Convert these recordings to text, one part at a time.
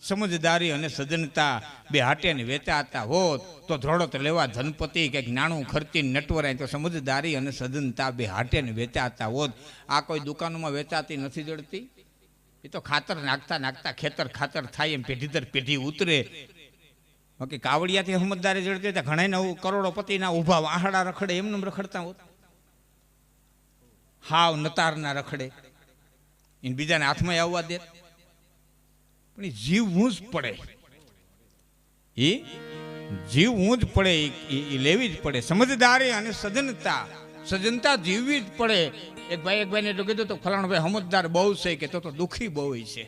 સમજદારી અને સજ્જનતા બે હાટેને વેચાતા હોત તો ધોળત લેવા ધનપતિ કે નાણું ખર્ચી નટવરાય. તો સમજદારી અને સજ્જનતા બે હાટેને વેચાતા હોત. આ કોઈ દુકાનોમાં વેચાતી નથી જડતી. એ તો ખાતર નાખતા નાખતા ખેતર ખાતર થાય એમ પેઢી દર પેઢી ઉતરે. બાકી કાવડિયાથી સમજદારી જડતી હતા ઘણા નવું કરોડોપતિના ઊભા આહડા રખડે એમને રખડતા હોત. હાવ નતારના રખડે એને બીજાને હાથમાં આવવા દે. પણ એ જીવવું જ પડે. એ જીવવું જ પડે. એ લેવી જ પડે. સમજદારી અને સજ્જનતા જીવવી જ પડે. એક ભાઈને એટલું કીધું તો ફલાણો ભાઈ સમજદાર બહુ છે કે તો દુઃખી બહુ છે.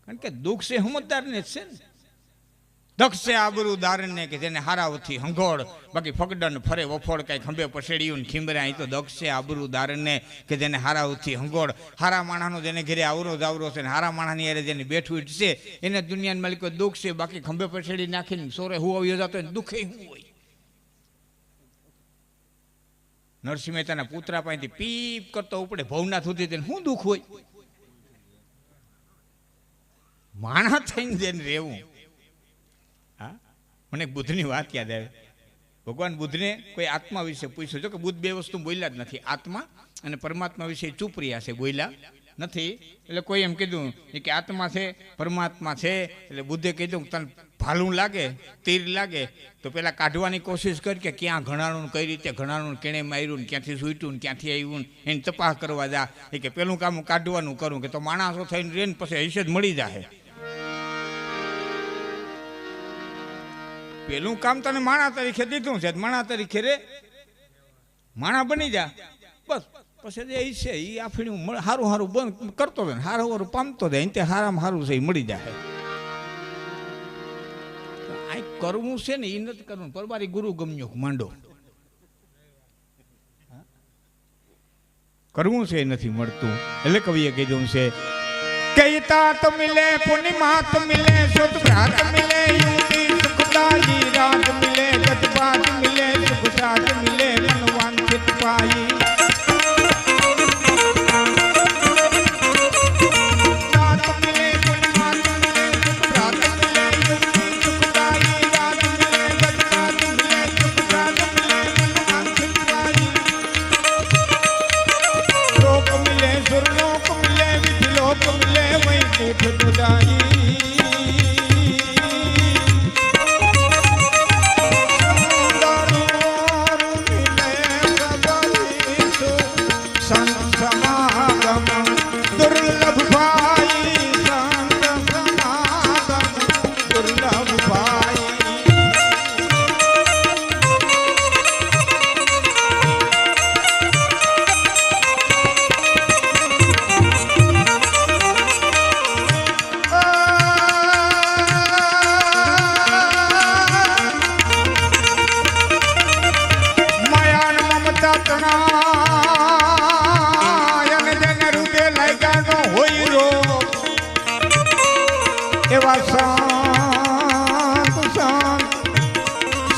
કારણ કે દુઃખ છે સમજદારને જ છે ને. દક્ષ છે આબરૂદારને કે જેને હારાવથી હંગોળ બાકી ફગડન ફરે વફોડ કઈ ખંભે પસેડ્યું ને ખીમરા. તો દક્ષ છે આબરૂદારને કે જેને હારાવથી હંગોળ. હારા માણાનો જેને ઘેરે આવરો જાવરો છે ને હારા માણાની યારે જેને બેઠું છે એને દુનિયામાં માલિક દુઃખ છે. બાકી ખંભે પસેડી નાખીને સોરે હું આવ્યો જતો દુઃખે શું હોય. નરસિંહ મહેતાના પુત્રા પાસેથી પીપ કરતો ઉપડે ભવનાથ સુધી તેને શું દુઃખ હોય. માણા થઈને જેને રહેવું. હા, મને બુદ્ધની વાત યાદ આવે. ભગવાન બુદ્ધને કોઈ આત્મા વિશે પૂછ્યું. જો કે બુદ્ધ બે વસ્તુ બોલ્યા જ નથી. આત્મા અને પરમાત્મા વિશે ચૂપ રહ્યા છે, બોલ્યા નથી. એટલે કોઈ એમ કીધું કે આત્મા છે પરમાત્મા છે. એટલે બુદ્ધે કીધું તને ભાલું લાગે તીર લાગે તો પેલા કાઢવાની કોશિશ કરી કે ક્યાં ઘણાનું કઈ રીતે ઘણાનું કેણે માર્યું ને ક્યાંથી સૂટ્યું ને ક્યાંથી આવ્યું ને એની તપાસ કરવા જા. એ કે પેલું કામ કાઢવાનું કરું કે તો માણસો થઈને રે ને પછી હૈસે જ મળી જાય. પેલું કામ તને માણા તરીકે દીધું છે, માણા તરીકે રે માણા બની જા બસ. પછી જે છે એ આફીણું સારું સારું બંધ કરતો જાય ને સારું સારું પામતો જાય તે સારામાં સારું છે એ મળી જાય. આ કરવું છે ને એ નથી કરવું. પરબારી ગુરુ ગમ્યો માંડો કરવું છે એ નથી મળતું. એટલે કવિએ કીધું છે કઈ તાત મિલે પૂર્ણિમાત મિલે સુત ભ્રાત મિલે યુતિ સુખદાયી રાત મિલે ગતબાત મિલે સુખ સાથ મિલે મનવાંછિત પાઈ.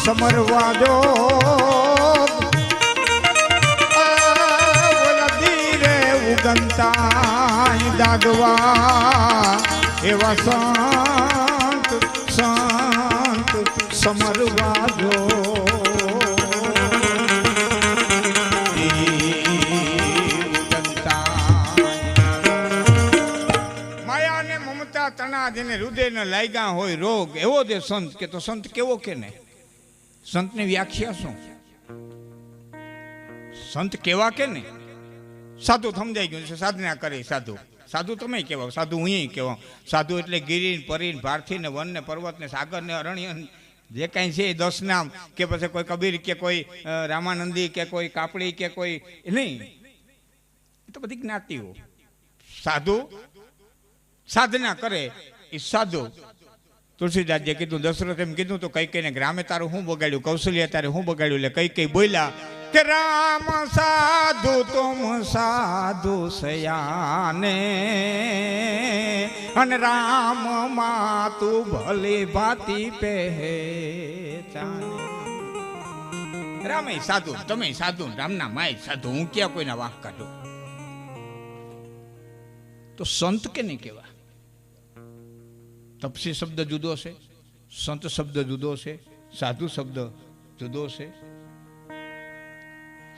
સમરવાજો ધીરે ઉગમતા દાગવા એવા સંત સંત સમરવાજો. માયા ને મમતા તણા જેને હૃદય ને લાગ્યા હોય રોગ એવો જે સંત કે તો સંત કેવો કે ને. સંતની વ્યાખ્યા શું? સંત કેવા કે ને સાધુ સમજાઈ ગયું છે. સાધના કરે સાધુ. સાધુ તમે કહેવાઓ, સાધુ હું કહેવાઉં. સાધુ એટલે ગિરી પરીન ભારથી ને વન ને પર્વત ને સાગર ને અરણ્ય જે કાંઈ છે એ 10 નામ કે પછી કોઈ કબીર કે કોઈ રામાનંદી કે કોઈ કાપડી કે કોઈ નહીં. એ તો બધી જ્ઞાતિઓ. સાધુ સાધના કરે એ સાધુ. તુલસીદાસજીએ કીધું દશરથ એમ કીધું તો કઈ કઈને ગ્રામે તારું શું બગાડ્યું, કૌશલ્ય તારે શું બગાડ્યું. એટલે કઈ કઈ બોલ્યા કે રામ સાધુ તુમ સાધુ સયાને અને રામ માં તું ભલે ભાતી પહેચાને. રામે સાધુ તમે સાધુ રામના માય સાધુ. હું ક્યાં કોઈના વાંક કાઢું. તો સંત કેને કહેવા? તપસી શબ્દ જુદો છે, સંત શબ્દ જુદો છે, સાધુ શબ્દ જુદો છે.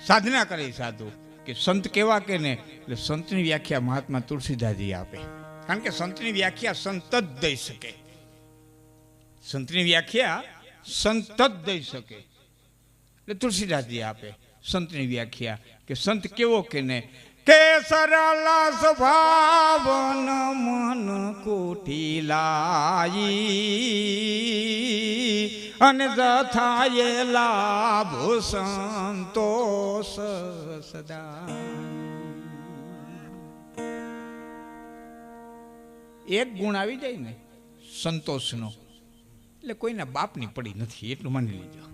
સાધના કરે સાધુ કે સંત કેવા કે ને, એટલે સંતની વ્યાખ્યા મહાત્મા તુલસીદાસજી આપે. કારણ કે સંતની વ્યાખ્યા સંત જ દઈ શકે. સંતની વ્યાખ્યા સંત જ દઈ શકે. એટલે તુલસીદાસજી આપે સંતની વ્યાખ્યા કે સંત કેવો કે ને, કે સરળ સ્વભાવન મન કોઠીલાઈ અને જથાએ લાભ સંતોષ સદા. એક ગુણ આવી જાય ને સંતોષનો, એટલે કોઈના બાપની પડી નથી, એટલું માની લેજો.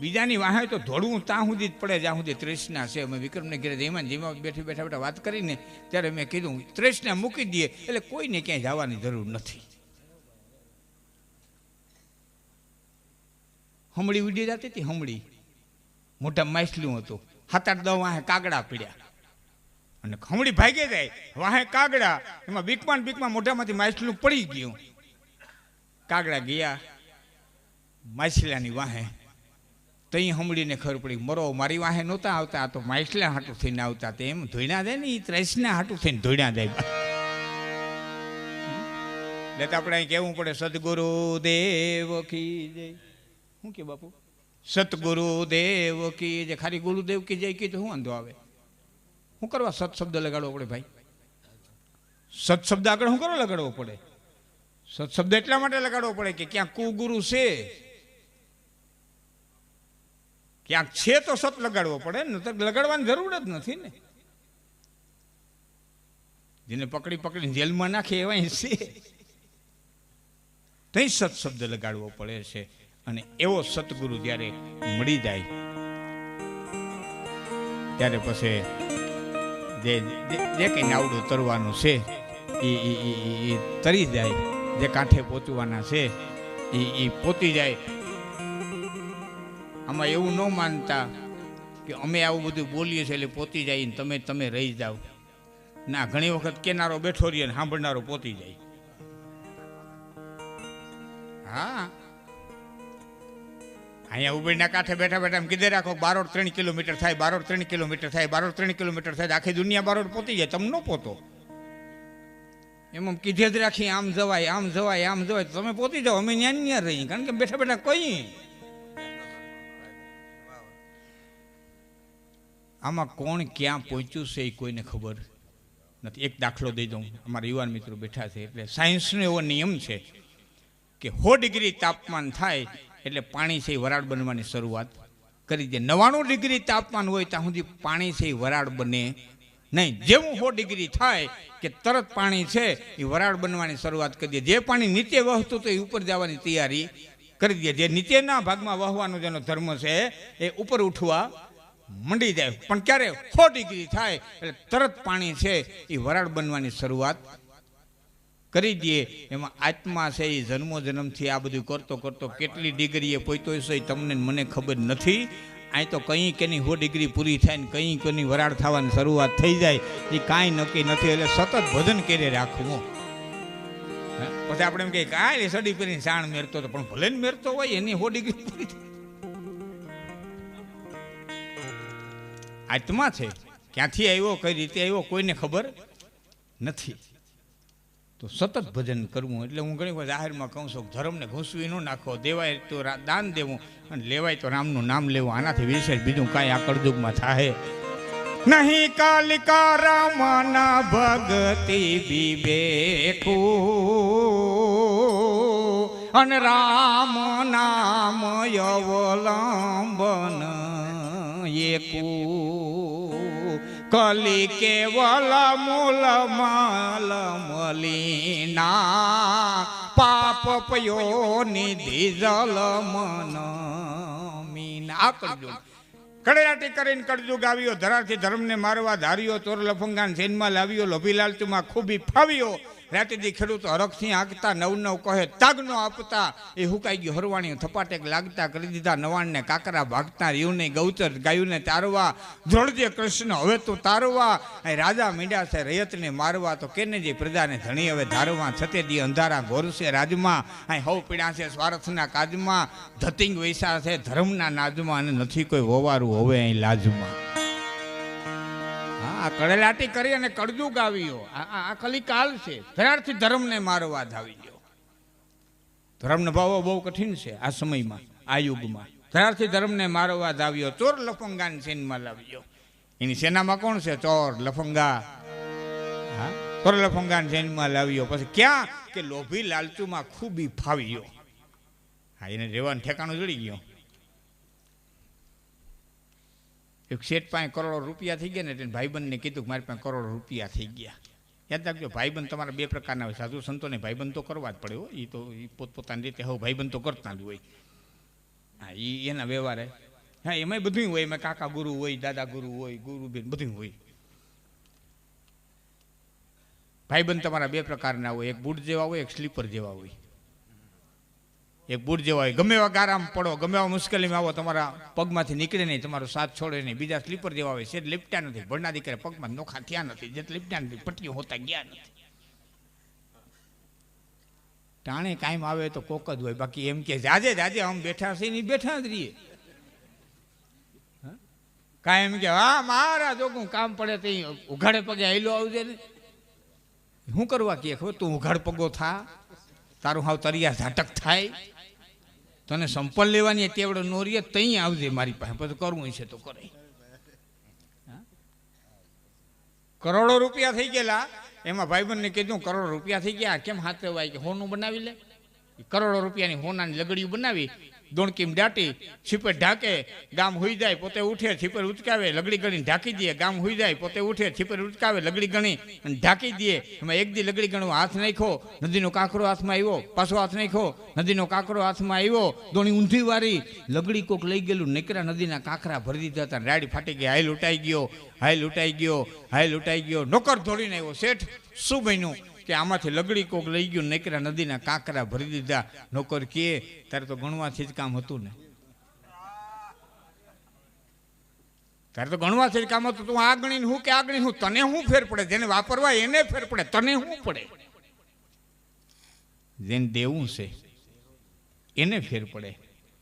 બીજાની વાહે તો ધોળવું ત્યાં સુધી જ પડે જ્યાં સુધી તૃષ્ણા છે. અમે વિક્રમને ઘરે જેમાં બેઠા બેઠા વાત કરીને ત્યારે મેં કીધું તૃષ્ણા મૂકી દઈએ એટલે કોઈને ક્યાંય જવાની જરૂર નથી. હમળી ઉડી જતી હતી, હમળી મોટા માછલું હતું, 7-8 વાહે કાગડા પીડ્યા અને હમળી ભાગી જાય, વાહે કાગડા, એમાં બીકમાં મોઢામાંથી માછલું પડી ગયું. કાગડા ગયા માછલાની વાહે, તઈ હમળીને ખબર પડી મરો મારી વાહે નહોતા આવતા, આ તો માછલા હાટું થઈને આવતા. એમ ધોઈના દે ને, એ ત્રેસના હાટું થઈને ધોઈના દે. એટલે આપણે અહીં કહેવું પડે સદગુરુ દેવ કી જય. શું કે બાપુ? સતગુરુ દેવ કી જય. ખાલી ગુરુદેવ કી જય કી તો શું વાંધો આવે? શું કરવા સત શબ્દ લગાડવો પડે ભાઈ? સત શબ્દ આગળ શું કરવા લગાડવો પડે? સત શબ્દ એટલા માટે લગાડવો પડે કે ક્યાંક કુગુરુ છે, ક્યાંક છે તો સત લગાડવો પડે ને, તો લગાડવાની જરૂર જ નથી ને. જેને પકડીને જેલમાં નાખે એવા છે, તઈ સત શબ્દ લગાડવો પડે છે. અને એવો સતગુરુ જ્યારે મળી જાય ત્યારે પછી જે કંઈ નાવડું તરવાનું છે એ તરી જાય, જે કાંઠે પહોંચવાના છે એ પહોંચી જાય. આમાં એવું ન માનતા કે અમે આવું બધું બોલીએ છીએ એટલે પહોંચી જાય ને તમે રહી જાઓ. ના, ઘણી વખત કેનારો બેઠો રહીએ ને સાંભળનારો પહોંચી જાય. હા, અહીંયા ઉબેડના કાંઠે બેઠા બેઠા એમ કીધે રાખો બારોડ 3 કિલોમીટર થાય, બારોડ 3 કિલોમીટર થાય, બારોડ 3 કિલોમીટર થાય, આખી દુનિયા બારોડ પહોંચી જાય, તમે ન પહોંચો. એમ કીધે જ રાખી આમ જવાય આમ જવાય આમ જવાય, તમે પહોંચી જાઓ, અમે ન્યા રહી. કારણ કે બેઠા બેઠા કઈ આમાં કોણ ક્યાં પહોંચ્યું છે એ કોઈને ખબર નથી. એક દાખલો દઈ દઉં, અમારા યુવાન મિત્રો બેઠા છે. એટલે સાયન્સનો એવો નિયમ છે કે 100 ડિગ્રી તાપમાન થાય એટલે પાણી છે વરાળ બનવાની શરૂઆત કરી દે. 99 ડિગ્રી તાપમાન હોય ત્યાં સુધી પાણી છે વરાળ બને નહીં. જેવું 100 ડિગ્રી થાય કે તરત પાણી છે એ વરાળ બનવાની શરૂઆત કરી દે. જે પાણી નીચે વહતું તો એ ઉપર જવાની તૈયારી કરી દે. જે નીચેના ભાગમાં વહવાનો જેનો ધર્મ છે એ ઉપર ઉઠવા મંડી જાય. પણ ક્યારે 100 ડિગ્રી થાય એટલે તરત પાણી છે એ વરાળ બનવાની શરૂઆત કરી દે. એમાં આત્મા છે એ જન્મોજન્મથી આ બધું કરતો કેટલી ડિગ્રીએ પહોંચ્યો છે તમને મને ખબર નથી. અહીં તો કંઈ કેની 100 ડિગ્રી પૂરી થાય ને કંઈ કોની વરાળ થવાની શરૂઆત થઈ જાય એ કાંઈ નક્કી નથી. એટલે સતત ભજન કરે રાખવું. પછી આપણે એમ કહીએ કાંઈ સડી કરીને સાણ મેરતો હતો, પણ ભલે ને મેરતો હોય એની 100 ડિગ્રી પૂરી થાય. આત્મા છે ક્યાંથી આવ્યો, કઈ રીતે આવ્યો કોઈને ખબર નથી. તો સતત ભજન કરવું. એટલે હું ઘણી વાર જાહેરમાં કહું છું ધર્મને ઘૂસવી ન નાખો, દેવાય તો દાન દેવું અને લેવાય તો રામનું નામ લેવું. આનાથી વિશેષ બીજું કાંઈ આ કળયુગમાં થાય નહીં. કાલિકા રામના ભક્તિ વિવેકુ અને રામ નામ અવલંબન એકુ કલી કેવલ મૂલ માલ મલિના પાપ પયો નિધિ જલ મન મીના. આ કળયુગ કડેરાટી કરીને કળયુગ આવ્યો. ધરાથી ધર્મને મારવા ધાર્યો, ચોર લફંગાન સેનમાં લાવ્યો, લોભી લાલચુમાં ખૂબી ફાવ્યો રાતેથી ખેડૂતો હરખથી હાંકતા નવ નવ કહે તાગનો આપતા એ હુકાઈ ગયું હરવાણી થપાટેક લાગતા કરી દીધા નવાણને કાકરા ભાગતા રીવને ગૌચર ગાયુંને તારવા ધ્રોળજે કૃષ્ણ હવે તો તારવા અહીં રાજા મીંડ્યા છે રયતને મારવા તો કેને જે પ્રજાને ધણી હવે ધારવા છતે દી અંધારા ઘોરશે રાજમાં અહીં હવ પીડા છે સ્વાર્થના કાજમાં ધતિંગ વૈસા છે ધર્મના નાજમાં અને નથી કોઈ હોવારું હવે અહીં લાજમાં. હા કડેલાટી કરી અને કડજું ગાવ્યો આ કલી કાલ છે ધરારથી ધર્મને મારવા ધાવી ગયો. ધર્મનો ભાવો બહુ કઠિન છે આ સમયમાં આ યુગમાં. ધરારથી ધર્મને મારવા ધાવ્યો ચોર લફંગાની સેનમાં લાવ્યો. એની સેનામાં કોણ છે? ચોર લફંગા. હા ચોર લફંગાની સેનમાં લાવ્યો. પછી ક્યાં કે લોભી લાલચુમાં ખૂબી ફાવ્યો. હા એને રહેવાનું ઠેકાણું જડી ગયો. એક શેઠ પાસે કરોડો રૂપિયા થઈ ગયા ને એટલે ભાઈબંધને કીધું કે મારી પાસે કરોડો રૂપિયા થઈ ગયા. યાદ રાખજો ભાઈબંધ તમારા બે પ્રકારના હોય. સાધુ સંતોને ભાઈબંધ તો કરવા જ પડે હો. એ તો પોતપોતાની રીતે હવે ભાઈબંધ તો કરતા જ હોય. હા એ એના વ્યવહારે. હા એમાંય બધું હોય. એમાં કાકા ગુરુ હોય, દાદા ગુરુ હોય, ગુરુબેન બધું હોય. ભાઈબંધ તમારા બે પ્રકારના હોય. એક બૂટ જેવા હોય, એક સ્લીપર જેવા હોય. એક બૂટ જેવા હોય ગમે એવા ગારામાં પડો, ગમે એવા મુશ્કેલીમાં આવો તમારા પગમાંથી નીકળે નહીં, તમારો સાથ છોડે નહીં. બીજા સ્લીપર જેવા હોય છે લીપટ્યા નથી. ભણના દીકરા પગમાં નોખા થયા નથી, જે લીપટ્યા નથી, પટ્ટીઓ હોતા ગયા નથી. ટાણે કાયમ આવે તો કોક જ હોય. બાકી એમ કે જાજે જાજે આમ બેઠા છે ને બેઠા જ રહીએ. કાયમ કે હા મારા જોગું કામ પડે તો ઉઘાડે પગે આયલો આવજે ને. શું કરવા કે ખબર તું ઉઘાડ પગો થા, તારું હાવ તરિયા ઝાટક થાય, તને સંપલ લેવાની તેવડો નોરીએ તઈ આવજે મારી પાસે, પછી કરવું છે તો કરે. કરોડો રૂપિયા થઈ ગયેલા. એમાં ભાઈબંધને કીધું કરોડો રૂપિયા થઈ ગયા કેમ હાથે વાય કે હોનું બનાવી લે. કરોડો રૂપિયાની હોનાની લગડીઓ બનાવી, દોણકીમ દાટી, છીપે ઢાકે, ગામ હુઈ જાય પોતે ઉઠે, છીપર ઉચકાવે, લગડી ગણી ઢાંકી દે. ગામ હુઈ જાય પોતે ઉઠે, છીપર ઉચકાવે, લગડી ગણી અને ઢાંકી દે. એમાં એક દી લગડી ગણો હાથ નાખ્યો, નદીનો કાંકરો હાથમાં આવ્યો, પાછો હાથ નાખ્યો, નદીનો કાંકરો હાથમાં આવ્યો, દોણી ઊંધી વારી, લગડી કોક લઈ ગયેલું નીકળ્યા, નદીના કાંકરા ભરી દીધા હતા, રાડી ફાટી ગઈ. હાય લૂંટાઈ ગયો, હાય લૂંટાઈ ગયો, હાય લૂંટાઈ ગયો. નોકર દોડીને આવ્યો. શેઠ શું બન્યું? કે આમાંથી લગડી કોક લઈ ગયું, નીકળ્યા, નદીના કાંકરા ભરી દીધા. નોકર કે તારે તો ગણવાથી જ કામ હતું ને, તારે તો ગણવાથી જ કામ હતું. તું આ ગણીને હું કે આ ગણીને હું, તને શું ફેર પડે? જેને વાપરવા એને ફેર પડે, તને શું પડે? જેને દેવું છે એને ફેર પડે,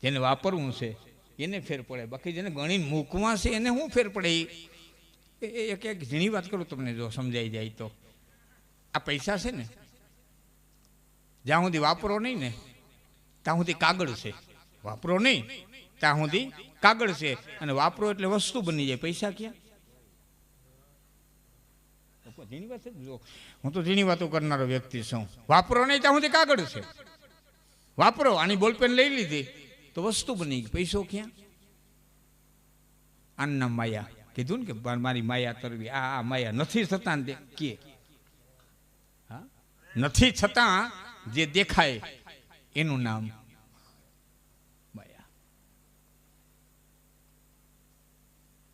જેને વાપરવું છે એને ફેર પડે. બાકી જેને ગણીને મૂકવા છે એને શું ફેર પડે? એક એક ઝીણી વાત કરું તમને જો સમજાઈ જાય તો. આ પૈસા છે ને જ્યાં સુધી વાપરો નહીં ને ત્યાં સુધી કાગળ છે. વાપરો નહીં ત્યાં સુધી કાગળ છે, અને વાપરો એટલે વસ્તુ બની જાય. પૈસા ક્યાં? ઝીણી વાત જો, હું તો ઝીણી વાતો કરનારો વ્યક્તિ છું. વાપરો નહીં ત્યાં સુધી કાગળ છે. વાપરો, આની બોલપેન લઈ લીધી તો વસ્તુ બની ગઈ. પૈસો ક્યાં? આના માયા કીધું ને કે મારી માયા કરવી. આ માયા નથી થતા કે નથી છતાં જે દેખાય એનું નામ માયા.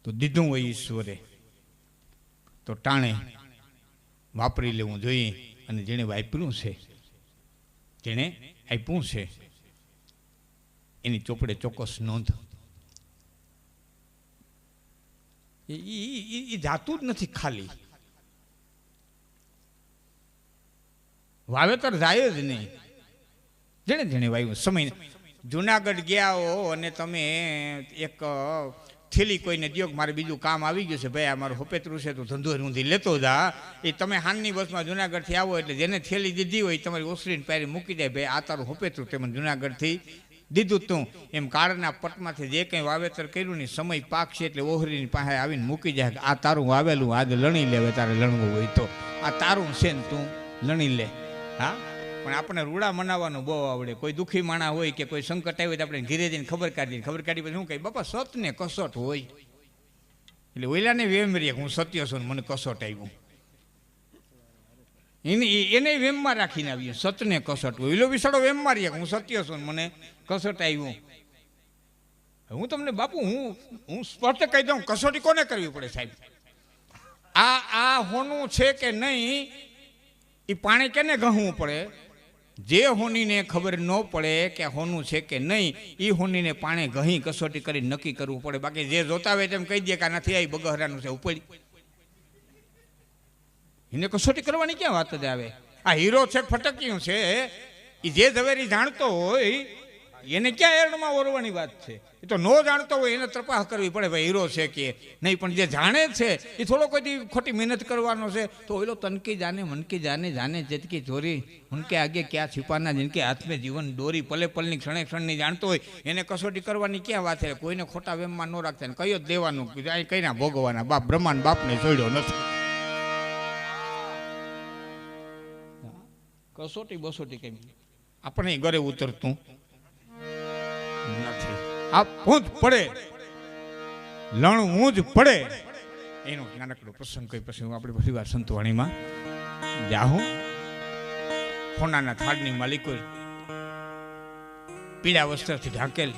તો દીધું હોય ઈશ્વરે તો ટાણે વાપરી લેવું જોઈએ. અને જેણે વાપર્યું છે, જેણે આપ્યું છે એની ચોપડે ચોક્કસ નોંધ. એ જાતું જ નથી ખાલી. વાવેતર જાય જ નહીં. જેણે જેણે વાવ્યું સમય. જુનાગઢ ગયા હો અને તમે એક થેલી કોઈને દો કે મારે બીજું કામ આવી ગયું છે ભાઈ, આ મારું હોપેતરું છે તો ધંધો ઊંધી લેતો જા. એ તમે હાનની બસમાં જુનાગઢથી આવો એટલે જેને થેલી દીધી હોય તમારી ઓસરીને પાયરી મૂકી જાય, ભાઈ આ તારું હોપેતરું તે મને જુનાગઢથી દીધું તું. એમ કાળના પટમાંથી જે કંઈ વાવેતર કર્યું ને સમય પાકશે એટલે ઓહરીની પાસે આવીને મૂકી જાય. આ તારું વાવેલું આજે લણી લેવે, તારે લણવું હોય તો આ તારું છે ને તું લણી લે. હા પણ આપણે રૂડા મનાવવાનું બહુ આવડે. કોઈ દુઃખી માણા હોય કે કોઈ સંકટ આવ્યું તો આપણે ઘીરે જઈને ખબર કાઢીએ. ખબર કાઢી પછી શું કહે? બાપા સત ને કસોટ હોય. એટલે ઓલાને વેમ રહીએ હું સત્ય છું મને કસોટ આવ્યું. એને વેમમાં રાખીને આવીએ. સતને કસોટ હોય. ઓલો વિસાડો વેમમાં રહીએ હું સત્ય છું મને કસોટ આવ્યું. હું તમને બાપુ હું સ્પષ્ટ કહી દઉં, કસોટી કોને કરવી પડે સાહેબ? આ હોનું છે કે નહીં એ પાણી કેને ગહવું પડે? જે હોનીને ખબર ન પડે કે હોનું છે કે નહીં, એ હોનીને પાણી ગહી કસોટી કરી નક્કી કરવું પડે. બાકી જે જોતા હોય તેમ કહી દે કે નથી આવી બગહરાનું છે ઉપડી, એને કસોટી કરવાની ક્યાં વાત જ આવે? આ હીરો છે ફટક્યું છે, એ જે ઝવેરી જાણતો હોય એને ક્યાં એરણમાં ઓરવાની વાત છે? એ તો નો જાણતો હોય એને તપાસ કરવી પડે ભાઈ હીરો છે કે નહીં. પણ જે જાણે છે એ થોડો કોઈ ખોટી મહેનત કરવાનો છે. તો ઓલો તનકી જાને મનકી જાને જાને જેતકી ચોરી ઉનકે આગે ક્યાં छिपाना, जिनके हाथ में जीवन डोरी पले पलनी क्षणे क्षणની જાણતો હોય એને કસોટી કરવાની ક્યાં વાત છે? કોઈને ખોટા વેમમાં ન રાખતા ને કયો દેવાનું કઈ ના ભોગવાના. બાપ બ્રહ્માંડ બાપને છોડ્યો નથી. કસોટી બસોટી કઈ આપણે ઘરે ઉતરતું નથી. આ પૂંજ પડે લણવું જ પડે. એનો નાનકડો પ્રસંગ કઈ પછી હું આપણી પછી વાર સંતવાણીમાં જાઉં. સોનાના થાળની માલિકો પીળા વસ્ત્રથી ઢાંકેલ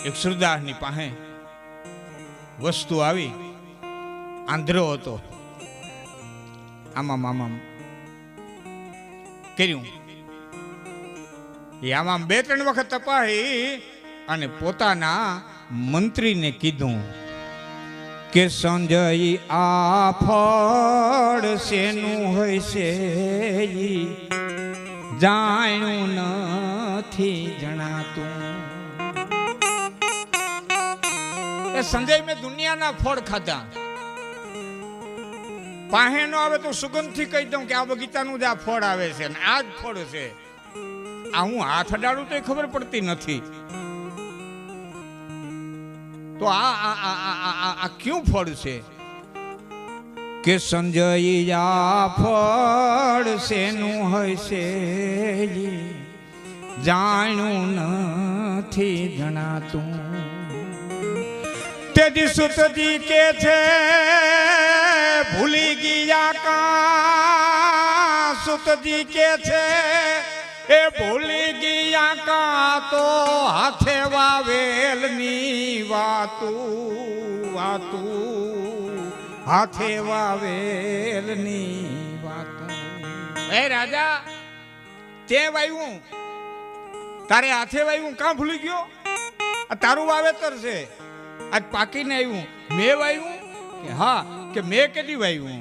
એક સુરદાસની પાસે વસ્તુ આવી. આંધળો હતો. આમાં કર્યું એ આમાં 2-3 વખત તપાહી અને પોતાના મંત્રીને કીધું કે સંજય આ ફળ શેનું હોય છે જાણ્યું નથી જણાતું. એ સંજય મેં દુનિયાના ફળ ખાધા, પાહે નો આવે તો સુગંધથી કહી દઉં કે આ બગીચાનું જ આ ફળ આવે છે ને આ જ ફળ છે. આ હું હાથ અડાડું તો ખબર પડતી નથી. તો આ ક્યું ફળ છે? કે સંજય આ ફળ શેનું હોય છે જાણ્યું નથી જણાતું. તેજી સુતજી કે છે ભૂલી ગયા કા, સુતજી કે છે એ ભૂલી ગયા કા તો હાથે વાવેલની વાતું વાતું હાથે વાવેલની વાતું. એ રાજા તે વાવ્યું તારે હાથે વાવ્યું કાં ભૂલી ગયો? આ તારું વાવેતર છે, આજ પાકીને આવ્યું. મેં વાવ્યું કે હા કે મેં કેદી વાવ્યું?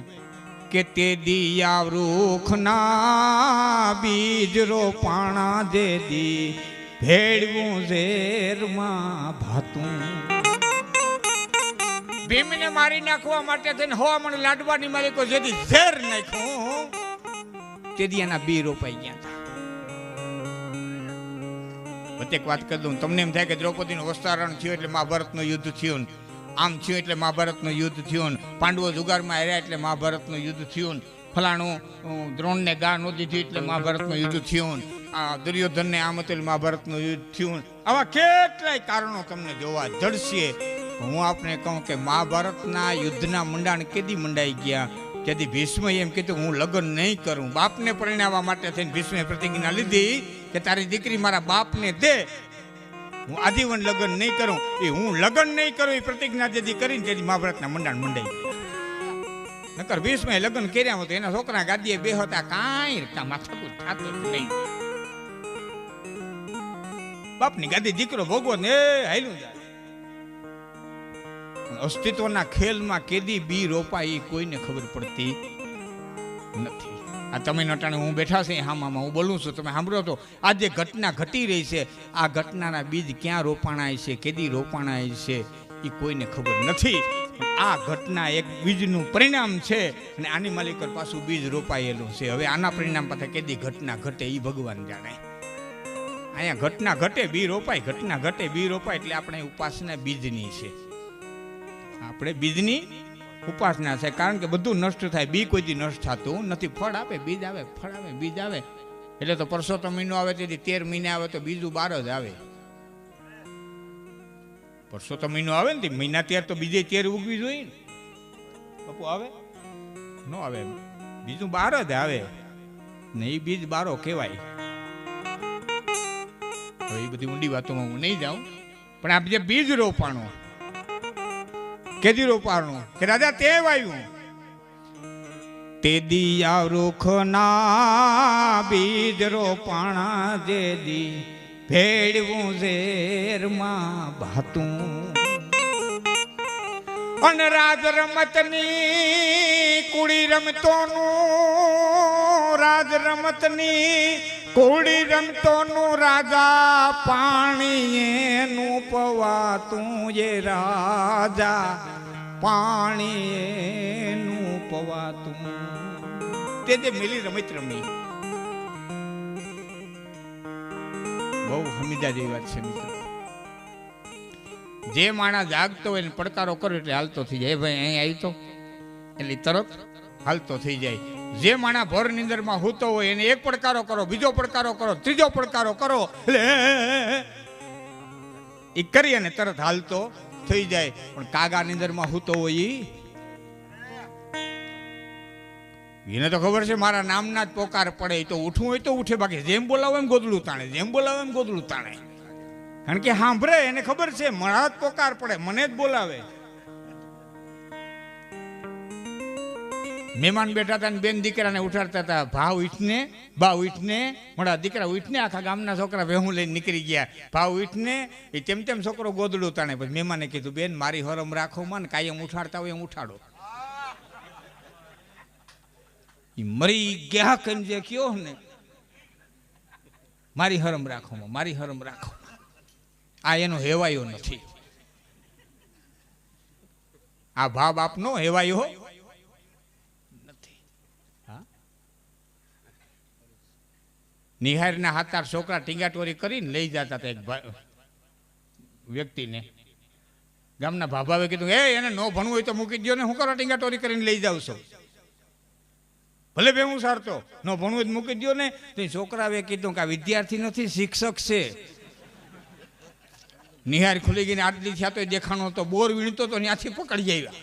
કે તે દિયા વૃખના બીજ રોપાણા જે દી ભેળવું ઝેરમાં ભાતું. ભીમને મારી નાખવા માટે થઈને હવામણ લાડવાની માલિકો જેથી ઝેર નાખ્યું તેથી એના બી રોપાઈ ગયા હતા. એક વાત કરી દઉં તમને એમ થાય કે દ્રૌપદીનું વસ્ત્રારણ થયું એટલે મહાભારતનું યુદ્ધ થયું, આમ થયું એટલે મહાભારતનું યુદ્ધ થયું, પાંડવો જુગારમાં હાર્યા એટલે મહાભારતનું યુદ્ધ થયું, ફલાણું દ્રોણને ગા નોંધી થયું એટલે મહાભારતનું યુદ્ધ થયું, દુર્યોધનને આમ હતું એટલે મહાભારતનું યુદ્ધ થયું. આવા કેટલાય કારણો તમને જોવા જડશે. હું આપને કહું કે મહાભારતના યુદ્ધના મંડાણ કેદી મંડાઈ ગયા? તેથી ભીષ્મએ એમ કીધું હું લગ્ન નહીં કરું. બાપને પરિણાવવા માટે થઈને ભીષ્મે પ્રતિજ્ઞા લીધી કે તારી દીકરી મારા બાપને દે, હું આજીવન લગ્ન નહીં કરું. એ હું લગ્ન નહીં કરું એ પ્રતિજ્ઞા જેથી કરીને તેથી મહાભારતના મંડાણ મંડાઈ ગયા. નકર ભીષ્મે લગ્ન કર્યા હતું એના છોકરા ગાદીએ બેહતા કાંઈ માથાકૂટ થતું નહીં. બાપની ગાદી દીકરો ભોગવો ને હાલ્યું જાય. અસ્તિત્વના ખેલમાં કેદી બી રોપાય એ કોઈને ખબર પડતી નથી. આ તમે નટાણે હું બેઠા છે હામાં હું બોલું છું, તમે સાંભળો તો આ જે ઘટના ઘટી રહી છે આ ઘટનાના બીજ ક્યાં રોપાણાય છે, કેદી રોપાણાય છે એ કોઈને ખબર નથી. આ ઘટના એક બીજનું પરિણામ છે અને આની માલિકર પાછું બીજ રોપાયેલું છે. હવે આના પરિણામ પાછા કેદી ઘટના ઘટે એ ભગવાન જાણે. અહીંયા ઘટના ઘટે બી રોપાય, ઘટના ઘટે બી રોપાય એટલે આપણે ઉપાસના બીજની છે. આપણે બીજની ઉપાસના છે. કારણ કે બધું નષ્ટ થાય, બી કોઈ દી નષ્ટ થતું નથી. ફળ આપે બીજ આવે, ફળ આવે બીજ આવે. એટલે તો પરસોત્તમ મહિનો આવે તેથી 13 મહિને આવે તો બીજું 12 જ આવે. પરસોત્તમ મહિનો આવે ને મહિના 13 તો બીજે 13 ઉગવી જોઈએ ને બાપુ. આવે ન આવે, બીજું 12 જ આવે ને એ બીજ 12 કહેવાય. હવે એ બધી ઊંડી વાતોમાં હું નહીં જાઉં, પણ આ જે બીજ રોપાણું કેદી રોપાણું કે રાજા તે વાવ્યું તે દિયા વૃખના બીજ રોપાણા જે દી ભેળવું ઝેરમાં ભાતું અને રાજ રમતની કુડી રમતોનું રાજ રમતની કુડી રમતોનું રાજા પાણી એનું પવાતું એ રાજા પાણી એનું પવાતું તે જે મિલી રમત રમી બહુ હમીદા જેવી વાત છે મિત્રો. જે માણસ જાગતો હોય ને પડકારો કરો એટલે હાલતો થઈ જાય. ભાઈ અહીં આવી તો એટલે તરત હાલતો થઈ જાય. જે માણસ ભર નિંદરમાં હોતો હોય એને એક પડકારો કરો, બીજો પડકારો કરો, ત્રીજો પડકારો કરો એટલે એ કરી અને તરત હાલતો થઈ જાય. પણ કાગા નિંદરમાં હોતો હોય એને તો ખબર છે મારા નામના જ પોકાર પડે તો ઉઠવું હોય તો ઉઠે, બાકી જેમ બોલાવો એમ ગોદડું તાણે, જેમ બોલાવો એમ ગોદડું તાણે. કારણ કે સાંભળે એને ખબર છે મારા જ પોકાર પડે, મને જ બોલાવે. મહેમાન બેઠા હતા ને બેન દીકરાને ઉઠાડતા હતા, ભાવ ઉઠને બા ઉઠને, મોડા દીકરા ઉઠને, આખા ગામના છોકરા વેહું લઈને નીકળી ગયા. ભાવ ઉઠને એ તેમ તેમ છોકરો ગોદડું તાણે. પછી મહેમાને કીધું બેન મારી હરમ રાખો માં, કાયમ ઉઠાડતા હોય એમ ઉઠાડો. મરી ગયા કેમ જે કયો ને મારી હરમ રાખો માં, મારી હરમ રાખો. આ એનો હેવાયો નથી, આ ભા બાપનો હેવાયો નથી. નિહારના હાથાર છોકરા ટીંગાટોરી કરીને લઈ જતા હતા એક વ્યક્તિને. ગામના ભાભાવે કીધું એને ન ભણવું હોય તો મૂકી દો ને, હું કરો ટીંગાટોરી કરીને લઈ જાઉં છું. ભલે બે હું સારતો ન ભણવું હોય તો મૂકી દો ને. તો છોકરાએ કીધું કે આ વિદ્યાર્થી નથી શિક્ષક છે. નિહાર ખુલી ગઈને આટલી થયા તો દેખાણો તો બોર વીણતો તો ત્યાંથી પકડી આવ્યા.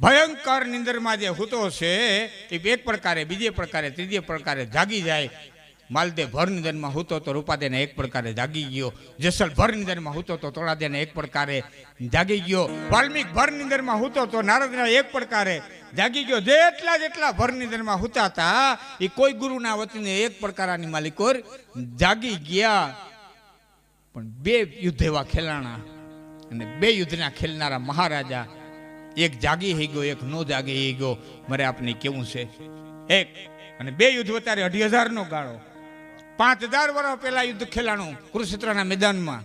ભયંકર નિંદરમાં જે હૂતો છે એ એક પ્રકારે, બીજે પ્રકારે, ત્રીજે પ્રકારે જાગી જાય. માલદેવ ભર નિંદરમાં હૂતો તો રૂપાદેને એક પ્રકારે જાગી ગયો. જેસલ ભર નિંદરમાં હૂતો તો તોળાદેને એક પ્રકારે જાગી ગયો. વાલ્મીક ભર નિંદરમાં હૂતો તો નારદના એક પ્રકારે જાગી ગયો. જેટલા ભર નિંદરમાં હૂતા હતા એ કોઈ ગુરુના વતીને એક પ્રકારની માલિકો જાગી ગયા. પણ બે યુદ્ધ એવા ખેલાણા અને બે યુદ્ધના ખેલનારા મહારાજા, એક જાગી હઈ ગયો, એક નો જાગી હઈ ગયો. મારે આપને કેવું છે એક અને બે યુદ્ધ અત્યારે 2,500 નો ગાળો. 5,000 વર્ષ પહેલા યુદ્ધ ખેલાણું કુરુક્ષેત્રના મેદાનમાં.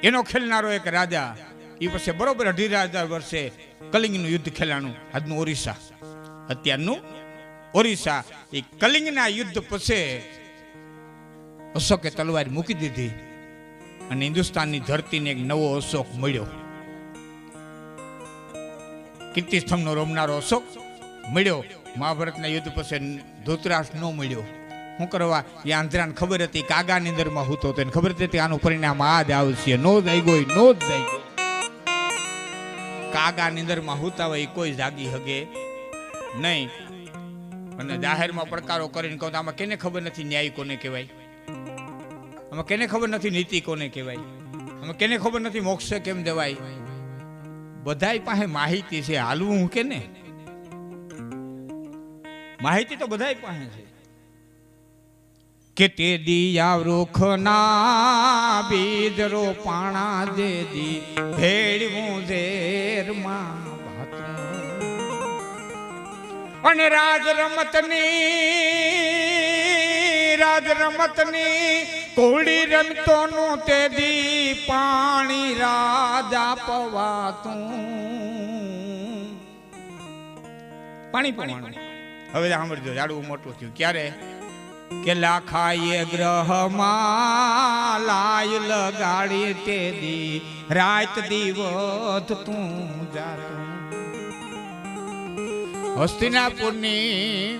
એનો ખેલનારો એક રાજા. એ પછી બરોબર 2,500 વર્ષે કલિંગનું યુદ્ધ ખેલાણું. આજનું ઓરિસ્સા, અત્યારનું ઓરિસ્સા. એ કલિંગના યુદ્ધ પછી અશોકે તલવાર મૂકી દીધી અને હિન્દુસ્તાનની ધરતીને એક નવો અશોક મળ્યો. કીર્તિસ્તંભનો રોમનારો અશોક મળ્યો. મહાભારતના યુદ્ધ પછી ધૃતરાષ્ટ્ર ન મળ્યો. શું કરવા? એ આંધ્રાને ખબર હતી કાગાની અંદરમાં હૂતો હતો, એને ખબર હતી આનું પરિણામ આ જ આવશે. નો જાગ્યો, નો જ જાગ્યો. કાગાની અંદરમાં હૂતા હોય કોઈ જાગી હગે નહીં. અને જાહેરમાં પડકારો કરીને કહું આમાં કેને ખબર નથી ન્યાય કોને કહેવાય, આમાં કેને ખબર નથી નીતિ કોને કહેવાય, આમાં કેને ખબર નથી મોક્ષ કેમ દેવાય. બધાય પાસે માહિતી છે, હાલવું હું કે ને માહિતી તો બધાય પાસે છે. કે તે દિયા વૃખના બીજ રોપાણા જે દી ભેળવું ઝેરમાં ભાતું અને રાજ રમતની કોળી રમતોનું તે દી પાણી રાજા પવાતું. પાણી પવાણું. હવે સાંભળજો, ઝાડવું મોટું થયું ક્યારે કે લાખાએ ગ્રહમાં લાય લગાડી તે દી રાત દિવસ તું જાતું. હસ્તિનાપુરની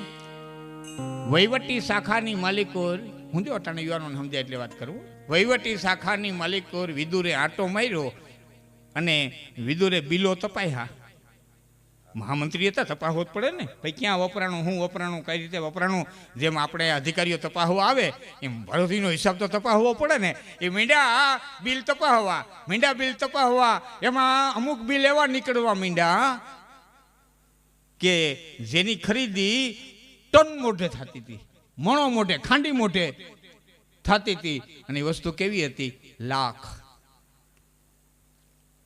વહીવટી શાખાની માલિકોર, હું જો અટાણે યુવાનોને સમજાય એટલે વાત કરું. વહીવટી શાખાની માલિકોર વિદુરે આંટો માર્યો અને વિદુરે બિલો તપાયા. મહામંત્રી હતા, તપાસવો જ પડે ને ભાઈ, ક્યાં વપરાણું, હું વપરાણું, કઈ રીતે વપરાણું. જેમ આપણે અધિકારીઓ તપાસવા આવે એમ ભરોસીનો હિસાબ તો તપાસવો પડે ને. એ મીંડા બિલ તપાસવા, એમાં અમુક બિલ એવા નીકળવા મીંડા કે જેની ખરીદી ટન મોઢે થતી હતી, મણો મોઢે, ખાંડી મોઢે થતી હતી. અને એ વસ્તુ કેવી હતી? લાખ.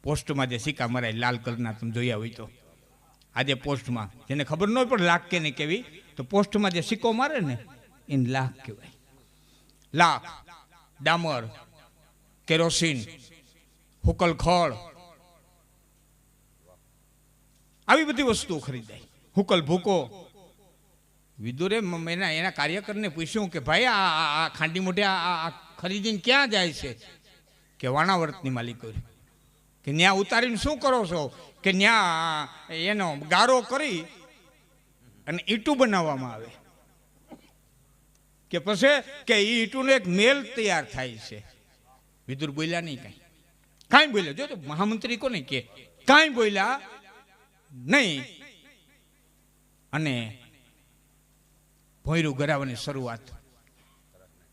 પોસ્ટમાં જે સિક્કા મરાય લાલ કલરના, તમે જોયા હોય તો. આજે પોસ્ટમાં જેને ખબર ન હોય પણ લાખ કે નહીં કેવી, તો પોસ્ટમાં જે સિક્કો મારે ને એને લાખ કહેવાય. લાખ, ડામર, કેરોસીન, હુકલ ખળ, આવી બધી વસ્તુઓ ખરીદાય. હુકલ ભૂકો. વિદુરે એના કાર્યકરને પૂછ્યું કે ભાઈ આ ખાંડી મોઢે આ ખરીદીને ક્યાં જાય છે? કે વાણાવરતની માલિકો. કે ન્યા ઉતારીને શું કરો છો? કે ન્યા એનો ગારો કરી અને ઈંટું બનાવવામાં આવે. કે પછી કે એ ઈંટુનો એક મેલ તૈયાર થાય છે. વિદુર બોલ્યા નહીં, કાંઈ બોલ્યા. જો તો મહામંત્રી કોને કે કાંઈ બોલ્યા નહીં. અને ભોયરું ગરાવવાની શરૂઆત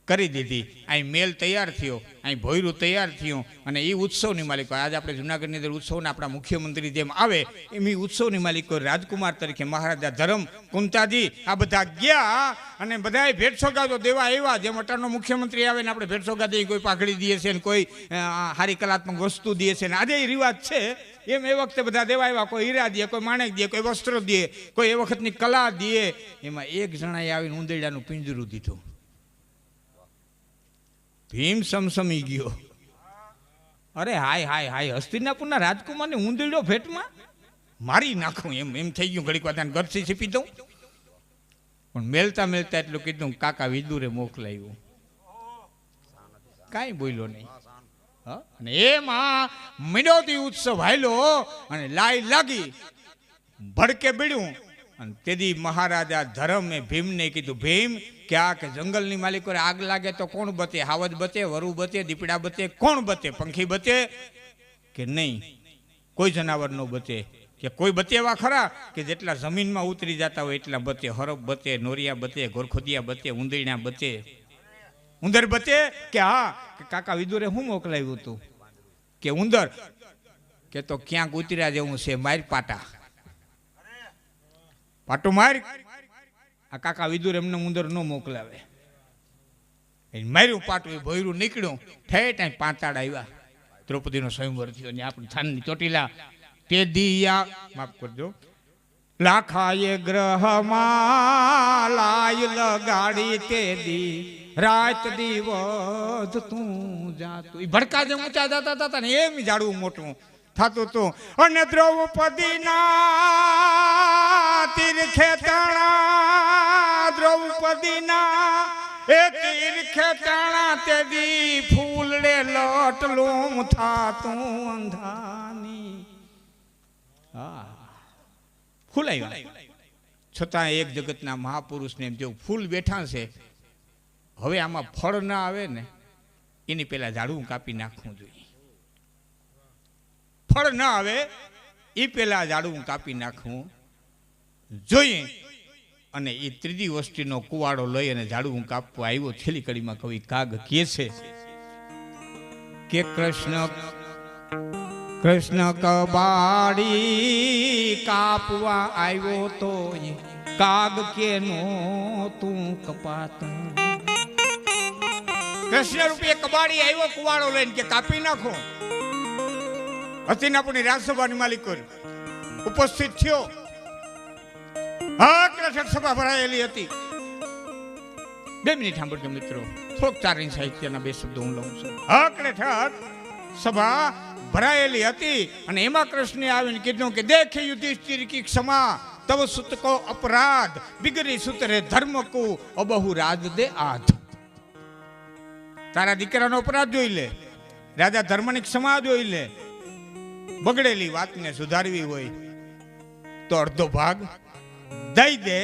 કરી દીધી. અહીં મેલ તૈયાર થયો, અહીં ભોયરું તૈયાર થયું. અને એ ઉત્સવની માલિકો, આજે આપણે જુનાગઢની અંદર ઉત્સવના આપણા મુખ્યમંત્રી જેમ આવે એમ એ ઉત્સવની માલિકો રાજકુમાર તરીકે મહારાજા ધરમ કુંતાજી આ બધા ગયા અને બધાએ ભેટ સોગાદો દેવા આવ્યા. જેમ અટાણનો મુખ્યમંત્રી આવે ને આપણે ભેટ સોગાદી, કોઈ પાઘડી દે છે ને કોઈ સારી કલાત્મક વસ્તુ દે છે ને આજે એ રિવાજ છે. એમ એ વખતે બધા દેવા આવ્યા. કોઈ હીરા દે, કોઈ માણેક દે, કોઈ વસ્ત્ર દે, કોઈ એ વખતની કલા દે. એમાં એક જણાએ આવીને ઉંદરડાનું પિંજરું દીધું. ભીમ સમસમી ગયો. અરે હાય હાય હાય, હસ્તિનાપુરના રાજકુમારને ઉંદરડો ભેટમાં મારી નાખું એમ થઈ ગયું. ઘડીક વાર ગરસી છીપી દઉં. પણ મેલતા મેલતા એટલું કીધું, કાકા વિદુરે મોકલાયું. કાંઈ બોલ્યો નહીં. અને એમાં મિડોતી ઉત્સવ હાલ્યો અને લાઈ લાગી, ભડકે બીડ્યું. અને તેથી મહારાજા ધરમે ભીમને કીધું, ભીમ ક્યાં કે જંગલની માલિકો આગ લાગે તો કોણ બચે? હાવજ બચે, વરુ બચે, દીપડા બચે, કોણ બચે? પંખી બચે કે નહીં? કોઈ જનાવર નો બચે. કે કોઈ બચે એવા ખરા કે જેટલા જમીનમાં ઉતરી જતા હોય એટલા બચે? હરફ બચે, નોરિયા બચે, ગોરખોદિયા બચે, ઉંદરડા બચે, ઉંદર બચે? કે હા. કે કાકા વિદુરે શું મોકલાવ્યું હતું? કે ઉંદર. કે તો ક્યાંક ઉતર્યા જેવું છે, માર પાટા, પાટો માર. આ કાકા વિદુર એમને ઉંદર ન મોકલાવે. માર્યું પાટું, ભોયરું નીકળ્યું. ઠેઠ અહીં પાંતાળ આવ્યા. દ્રૌપદીનો સ્વયંવર થયો ને આપણે થાનની ચોટીલા તે દિયા, માફ કરજો, લાખાએ ગ્રહમાં લાય લગાડી તે દી રાત દિવસ તું જાતું. એ ભડકા જે ઊંચા જતા હતા ને એમ ઝાડવું મોટું થતું હતું. અને દ્રૌપદીના તીરખે તણા, દ્રૌપદીના એ તીરખે તણા તે દી ફૂલડે લટલું થાતું અંધાની. ફૂલ આવ્યા છતાં એક જગતના મહાપુરુષને જો ફૂલ બેઠા છે, હવે આમાં ફળ ના આવે ને એની પેલા ઝાડવું કાપી નાખવું જોઈએ. ફળ ના આવે એ પેલા ઝાડવું કાપી નાખવું જોઈએ. અને એ ત્રીજી વસ્તીનો કુવાડો લઈ અને ઝાડવું કાપવા આવ્યો. છેલ્લી કડીમાં કવિ કાગ કહે છે કે કૃષ્ણ કબાડી કાપવા આવ્યો તો કાગ કે નો તું કપાતું. કૃષ્ણ રૂપી કબાડી આવ્યો કુવાડો લઈને કે કાપી નાખો. હસ્તિનાપુરની રાજસભાની માલિકો ઉપસ્થિત થયો. કૃષ્ણ સભા ભરાયેલી હતી. 2 મિનિટ સાંભળજો મિત્રો, થોડોક ચારણ સાહિત્યના 2 શબ્દો હું લઉં છું. સભા ભરાયેલી હતી અને એમાં કૃષ્ણે આવીને કીધું કે દેખે યુધિષ્ઠિર કી ક્ષમા તવ સુત કો અપરાધ બિગરી સુતરે ધર્મ કો અબહુ રાજ દે આધ. તારા દીકરાનો અપરાધ જોઈ લે, રાજા ધર્મની ક્ષમા જોઈ લે. બગડેલી વાતને સુધારવી હોય તો અડધો ભાગ દઈ દે.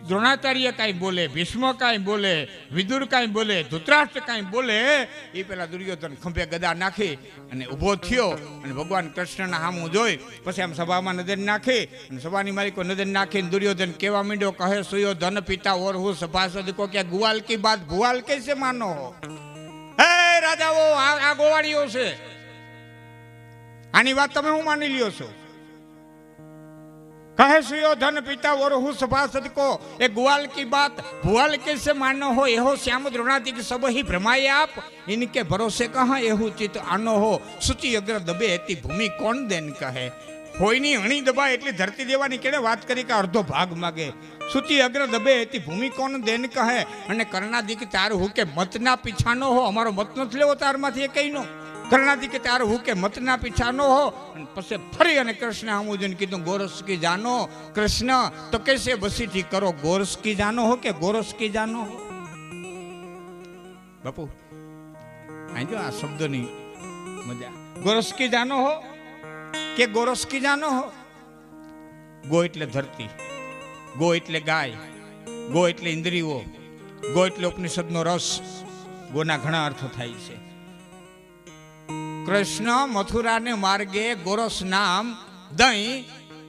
દ્રોણાચાર્ય કાંઈ બોલે, ભીષ્મ કાંઈ બોલે, વિદુર કાંઈ બોલે, ધૃતરાષ્ટ્ર કાંઈ બોલે, એ પેલા દુર્યોધન ખંભે ગદા નાખી અને ઊભો થયો અને ભગવાન કૃષ્ણના સામું જોઈ પછી આમ સભામાં નજર નાખી અને સભાની માલિકો નજર નાખીને દુર્યોધન કેવા માંડ્યો, કહે સુયોધન પિતા ઓર હું સભાસદ કો ક્યાં ગુવાલ કી બાત ભુવાલ कैसे मानो हो? હે રાજાઓ, આ ગોવાળીઓ છે, આની વાત તમે હું માની લ્યો છો? कहे सुयोधन पिता और हूँ सभासद को ए ग्वाल की बात भुआल कैसे मानो हो? एहो श्याम द्रोणादि सब ही भ्रमाए आप, इनके भरोसे कहाँ एहू चित आनो हो? सूची अग्र दबे एती भूमि कौन देन कहे? होयनी हणी दबाए એટલે ધરતી દેવાની કેને વાત કરી કે અડધો ભાગ માગે? सूची अग्र दबे एती भूमि कौन देन कहे? અને કર્ણાદિક તાર હું કે મતના પીછાનો હો, અમારો મત નથી લેવો તારમાંથી એ કઈનો. कर्णादि के तार हूँ के मत ना पीछानो हो. पसे फरी अने कृष्ण हमू जन कीधुं गोरस की जानो कृष्ण तो कैसे बसी थी करो, गोरस की जानो हो के गोरस की जानो हो? बापू आई जो आ शब्दोनी मजा. गोरस की जानो हो के गोरस की जानो हो? गो एटले धरती, गो एटले गाय, गो एटले इंद्रियो, गो एटले उपनिषदनो रस. गोना घणा अर्थ थाय छे. कृष्ण मथुरा ने मार्गे गोरस नाम दही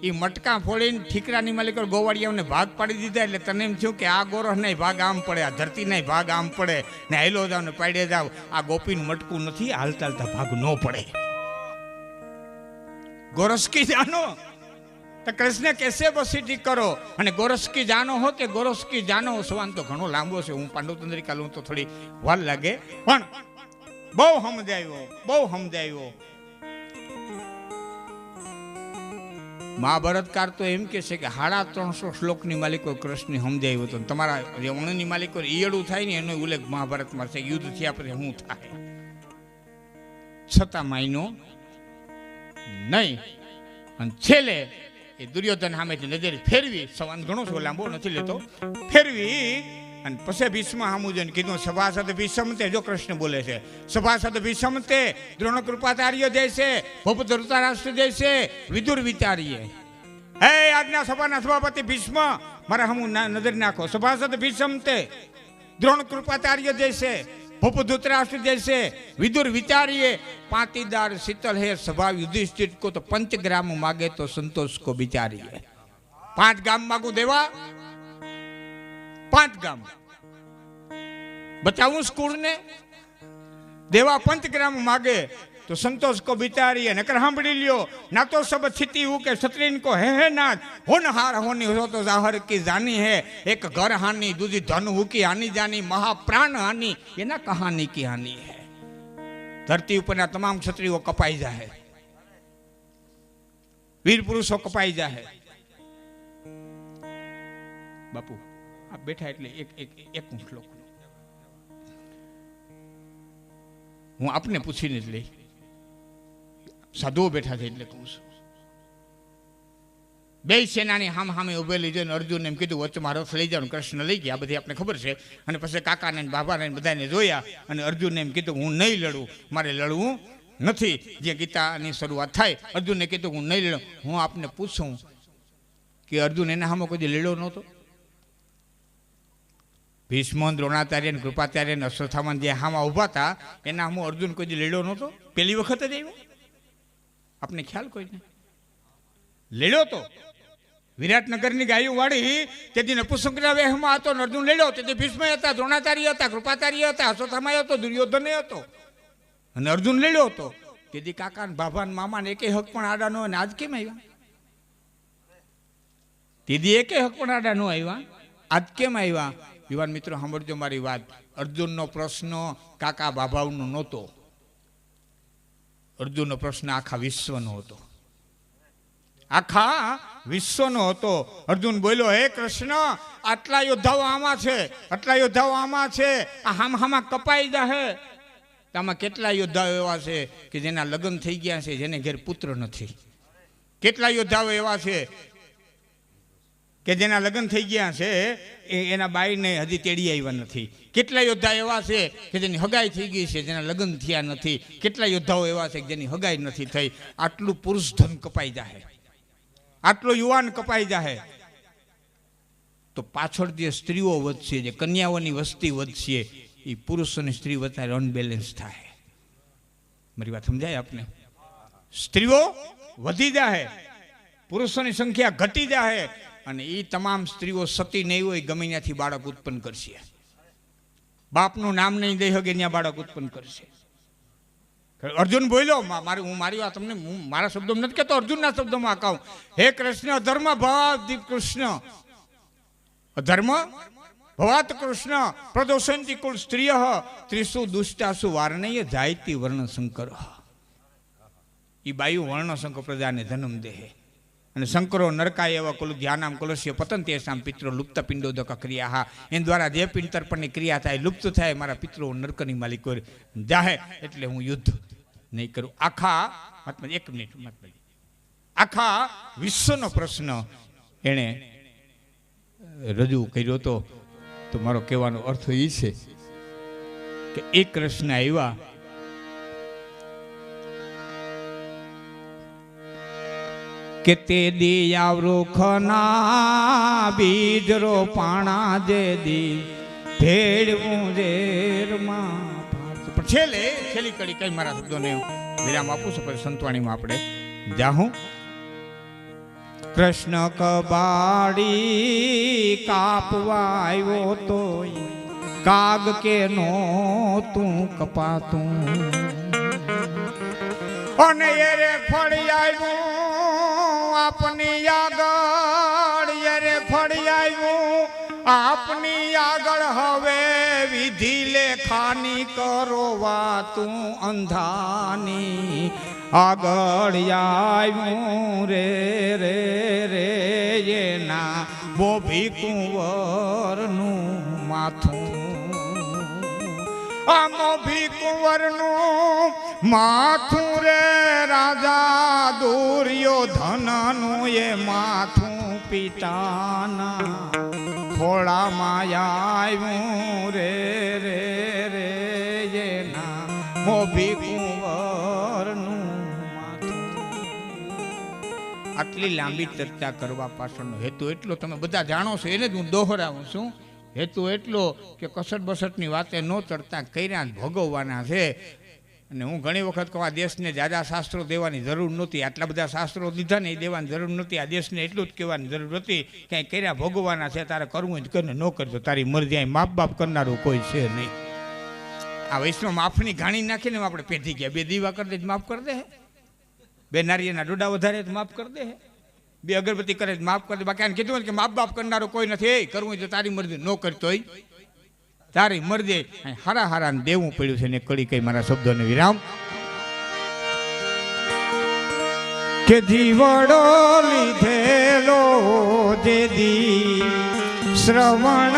ई मटका फोड़ीने ठीकरानी मालिक गोवाड़िया ने भाग पाड़ी दीधा. એટલે તને એમ થયું કે આ ગોરસ નહીં ભાગ આમ પડે, આ ધરતી નહીં ભાગ આમ પડે ને હેલો જાવ ને પાડે જાવ. આ ગોપીનું મટકું નથી, હાલતા હાલતા ભાગ ન પડે. गोरस की जानो तो कृष्ण कैसे बसीटी करो અને गोरस की जानो हो के गोरस की जानो. सवाल तो घणो लांबो છે, હું પાંડવ તંત્રિકા લઉં તો થોડી વાર લાગે, પણ બહુ સમજાયો, બહુ સમજાયો. મહાભારતકાર તો એમ કે છે કે 350 શ્લોકની માલિકો કૃષ્ણ સમજાયો હતો. તમારા જે અણની માલિકો ઈયળું થાય ને એનો ઉલ્લેખ મહાભારતમાં છે. યુદ્ધ થયા પછી શું થાય છતાં માયનો નહીં. અને છેલ્લે એ દુર્યોધન સામેથી નજર ફેરવી, સવાલ ઘણો છો લાંબો નથી લેતો, ફેરવી અને પછી ભીષ્મ સામું જોઈને કીધું સભાસદ ભીષ્મતે. જો કૃષ્ણ બોલે છે સભાસદ ભીષ્મતે દ્રોણ કૃપાચાર્ય જૈસે ભૂપ ધૃતરાષ્ટ્ર જૈસે વિદુર વિચારીએ. હે આજના સભાના સભાપતિ ભીષ્મ, મારા સામું નજર નાખો. સભાસદ ભીષ્મતે દ્રોણ કૃપાચાર્ય જૈસે भूप धृतराष्ट्र जैसे विदुर विचारिए. पाटीदार शीतल है सभा युधिष्ठिर को तो 5 ग्राम मांगे तो संतोष को बिचारिए. 5 ग्राम मांगू देवा, 5 ग्राम बचाऊं स्कूल ने देवा. 5 ग्राम मांगे तो संतोष को बिचारिए. नकर सांभળી લ્યો, ना तो सब छिती हूँ के क्षत्रियन को है नाथ, होनहार होनी हो तो जाहर की जानी है. एक घर हानि दूसरी धन हूँ की हानि जानी, महाप्राण हानि ये ना कहानी की हानि है. धरती ऊपर तमाम क्षत्रियो कपाई जाए, वीर पुरुषों कपाई जाए. बापू आप बैठा એટલે એક શ્લોક હું આપને પૂછીને જ લઈ. સાધુઓ બેઠા છે એટલે કહું છું. બે સેનાની હામ હામે ઉભેલી જોઈને અર્જુન એમ કીધું વચ્ચેમાં રથ લઈ જાવ. કૃષ્ણ લઈ ગયા, બધી આપણે ખબર છે. અને પછી કાકાને બાબાને બધાને જોયા અને અર્જુનને એમ કીધું હું નહીં લડું, મારે લડવું નથી. જે ગીતાની શરૂઆત થાય અર્જુનને કીધું હું નહીં લડું. હું આપને પૂછું કે અર્જુન એના સામે કોઈ લડ્યો નહોતો? ભીષ્મ દ્રોણાચાર્ય ને કૃપાચાર્ય ને અશ્વત્થામા જે હામાં ઉભા હતા એના સામે અર્જુન કોઈ લડ્યો નહોતો? પહેલી વખત જ આવ્યો? આપને ખ્યાલ કોઈ નહીં? લડ્યો તો વિરાટનગરની ગાયું વાળી તેથી નપુંસકના વેહમાં હતો ને અર્જુન લડ્યો. તેથી ભીષ્મ હતા, દ્રોણાચાર્ય હતા, કૃપાચાર્ય હતા, અશ્વત્થામા હતો, દુર્યોધન હતો અને અર્જુન લડ્યો હતો. તેથી કાકા બાભા મામા ને એકે હક પણ આડા ન હોય ને આજ કેમ આવ્યા? દીદી એકે હક પણ આડા ન આવ્યા, આજ કેમ આવ્યા? યુવાન મિત્રો સાંભળજો મારી વાત. અર્જુનનો પ્રશ્ન કાકા બાભાનો નહોતો, અર્જુનનો પ્રશ્ન આખા વિશ્વનો હતો. આખા વિશ્વનો હતો. અર્જુન બોલ્યો હે કૃષ્ણ, આટલા યોદ્ધાઓ આમાં છે, આટલા યોદ્ધાઓ આમાં છે, આ હામાં કપાઈ જાહે. આમાં કેટલા યોદ્ધાઓ એવા છે કે જેના લગ્ન થઈ ગયા છે, જેને ઘેર પુત્ર નથી? કેટલા યોદ્ધાઓ એવા છે કે જેના લગ્ન થઈ ગયા છે એના બાઈને હજી તેડી આવ્યા નથી? કેટલા યોદ્ધા એવા છે કે જેની હગાઈ થઈ ગઈ છે, જેના લગ્ન થયા નથી? કેટલા યોદ્ધાઓ એવા છે કે જેની હગાઈ નથી થઈ? આટલું પુરુષ ધન કપાઈ જાહે, આટલો યુવાન કપાઈ જાહે. તો પાછળ જે સ્ત્રીઓ વધશે, જે કન્યાઓની વસ્તી વધશે, એ પુરુષ અને સ્ત્રી વચ્ચે અનબેલેન્સ થાય. મારી વાત સમજાય આપને? સ્ત્રીઓ વધી જાય, પુરુષોની સંખ્યા ઘટી જાય, અને એ તમામ સ્ત્રીઓ સતી નહીં હોય ગમે ત્યાંથી બાળક ઉત્પન્ન કરશે. બાપનું નામ નહીં દઈ શકે ત્યાં બાળક ઉત્પન્ન કરશે. અર્જુન બોલ્યો, હું મારી વાત તમને મારા શબ્દો નથી કહેતો, અર્જુનના શબ્દોમાં કહું, હે કૃષ્ણ, અધર્મ ભાવ કૃષ્ણ, અધર્મ ભવાત કૃષ્ણ પ્રદોષંતિ કુલ સ્ત્રીય ત્રિષુ દુષ્ટાસુ વાર્ણય જાયતી વર્ણ શંકર. એ બાયુ વર્ણ શંકર પ્રજાને જન્મ દે, અને શંકરો નરકાય એવા કુલ ધ્યાનામ કુલસ્ય પતંતે સામ પિત્રો લુપ્ત પિંડોદક ક્રિયા. એના દ્વારા જે પિંડ તર્પણની ક્રિયા થાય, લુપ્ત થાય, મારા પિત્રો નરકની માલિકો જાહે, એટલે હું યુદ્ધ નહીં કરું. આખા એક મિનિટ, આખા વિશ્વનો પ્રશ્ન એણે રજૂ કર્યો હતો. તો મારો કહેવાનો અર્થ એ છે કે એક કૃષ્ણ આવ્યા, કે તે દિયા વૃખના બીજ રોપાણા જે દી ભેળવું ઝેરમાં. પણ છેલ્લી કડી કઈ મારા શબ્દોને વિરામ આપું છું, પછી સંતવાણીમાં આપણે જાહું. કૃષ્ણ કબાડી કાપવા આવ્યો તો કાગ કે નો તું કપાતું, અને એરે ફળી આવ્યું આપની આગળ, એરે ફળી આવ્યું આપની આગળ. હવે વિધિ લેખાની કરો વાતું અંધાની આગળ આવ્યું રે રે રે એના બોભી કુંવરનું માથું. આ મોભી કુંવરનું માથું રે રાજા દુર્યોધનનું એ માથું પિતાના ખોળામાં આવ્યું રે રે રે એના મોભી કુંવરનું માથું. આટલી લાંબી ચર્ચા કરવા પાછળનો હેતુ એટલો તમે બધા જાણો છો, એને જ હું દોહરાવું છું. હેતુ એટલો કે કસટ બસટની વાતે ન ચડતા કર્યા ભોગવવાના છે. અને હું ઘણી વખત કહું, આ દેશને જાજા શાસ્ત્રો દેવાની જરૂર નહોતી, આટલા બધા શાસ્ત્રો દીધા ને એ દેવાની જરૂર નહોતી. આ દેશને એટલું જ કહેવાની જરૂર હતી કે કર્યા ભોગવવાના છે, તારે કરવું જ કરીને ન કરજો, તારી મરજી. અહીં માપ બાપ કરનારું કોઈ છે નહીં. આ વૈષ્ણવ માફની ઘાણી નાખીને આપણે પેઢી ગયા, બે દીવા કરી દે માફ કરી દે, બે નારિયેળના ડોડા વધારે માફ કરી દે, બે અગરબત્તી કરે માફ કરી દે. બાકી આને કીધું કે માપ બાપ કરનારો કોઈ નથી, એ કરવું તો તારી મરજી, ન કરતો તારી મરજી. હારા હારાને દેવું પડ્યું છે ને કડી કઈ મારા શબ્દોને વિરામ. કે જીવડો લીધેલો જે દી શ્રવણ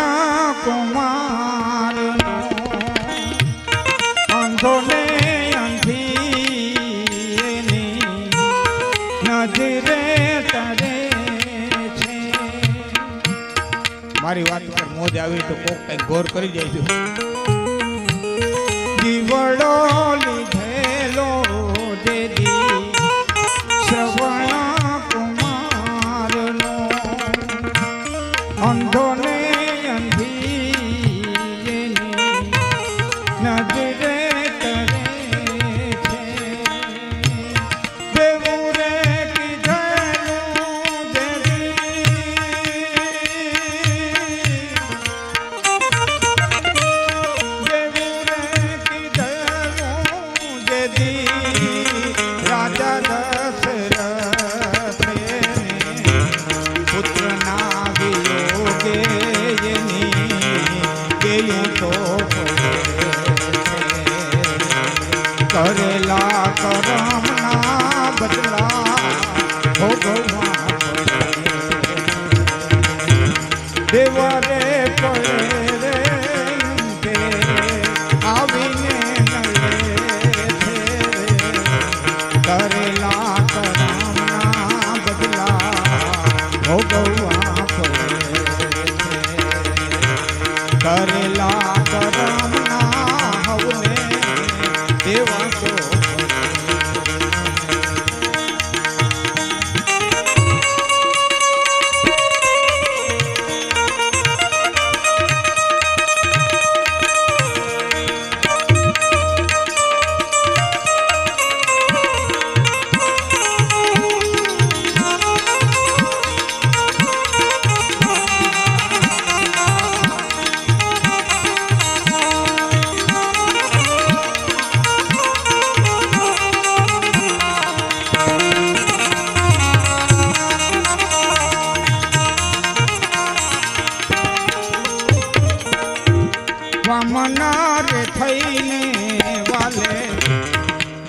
કુમાર અંધો ને અંધી નજરે તરે છે. મારી વાત પર મોજ આવી તો કોક કઈ ગોર કરી જાય છે. જીવડો લીધેલો જે દી શ્રવણ કુમારનો અંધો ને અંધી નજરે તરે છે. દેવું રે કીધેલું દેવી, દેવું રે કીધેલું દેવી રાજા કરેલા કરમના બદલા ભોગવવા દેવા રે પડે રે આવીને નલે છે. કરેલા કરમના બદલા ભોગવવા પડે છે. કરેલા કરમના હવને દેવા તો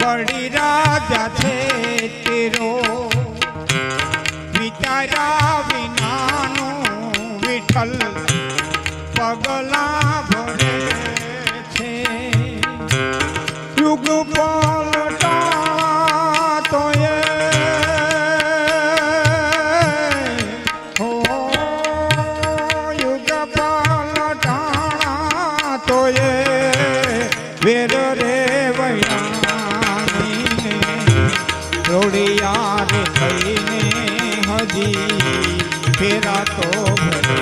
બળી રાજા છે તેરો વિચાર્યા વિનાનું વિઠ્ઠલ પગલા ભરે છે યુગ પલટા તો એ હો યુગ પલટા તો એ વેર રે વૈરાની રોડિયા રે થઈને હજી ફેરા તો ભરે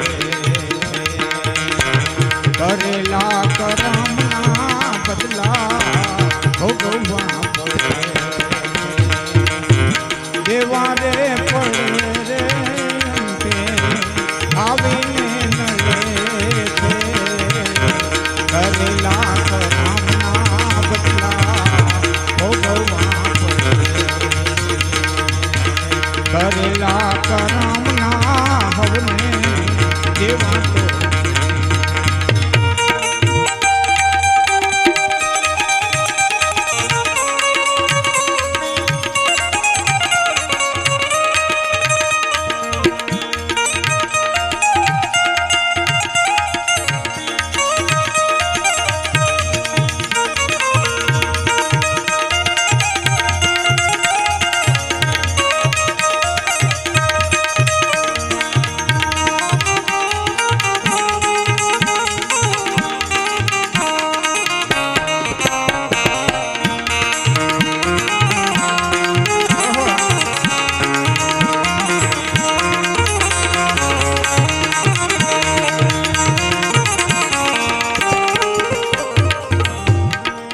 કરેલા કરમના બદલા ભોગવવા પડે દેવા રે પડે રે અંતે આવીને નડે છે કરેલા કરમના બદલા ભોગવવા પડે કરેલા કરમના હવને દેવા તો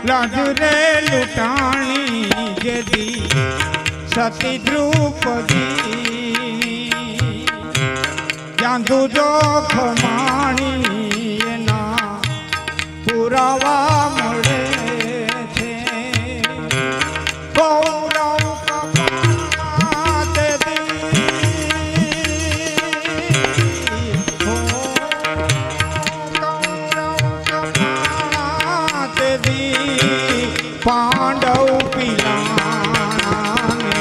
રાજુ રે લૂંટાણી જેદી સતી દ્રુપદી જાંધુ જો ખમાણી એના પુરાવા મળે છે કૌરવ કપાતે પાંડવ પિલાને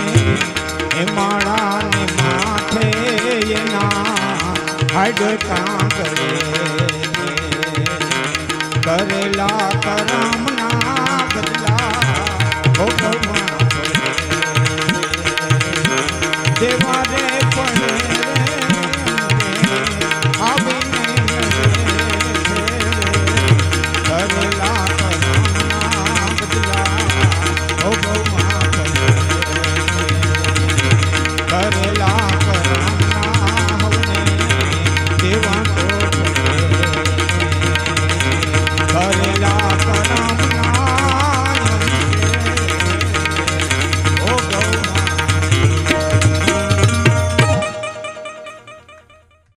એ માળાને માથે એના હાડકા કરે કરેલા કરમના બદલા ભોગવવા પડે દેવા રે પડે આવીને કરેલા કરેલા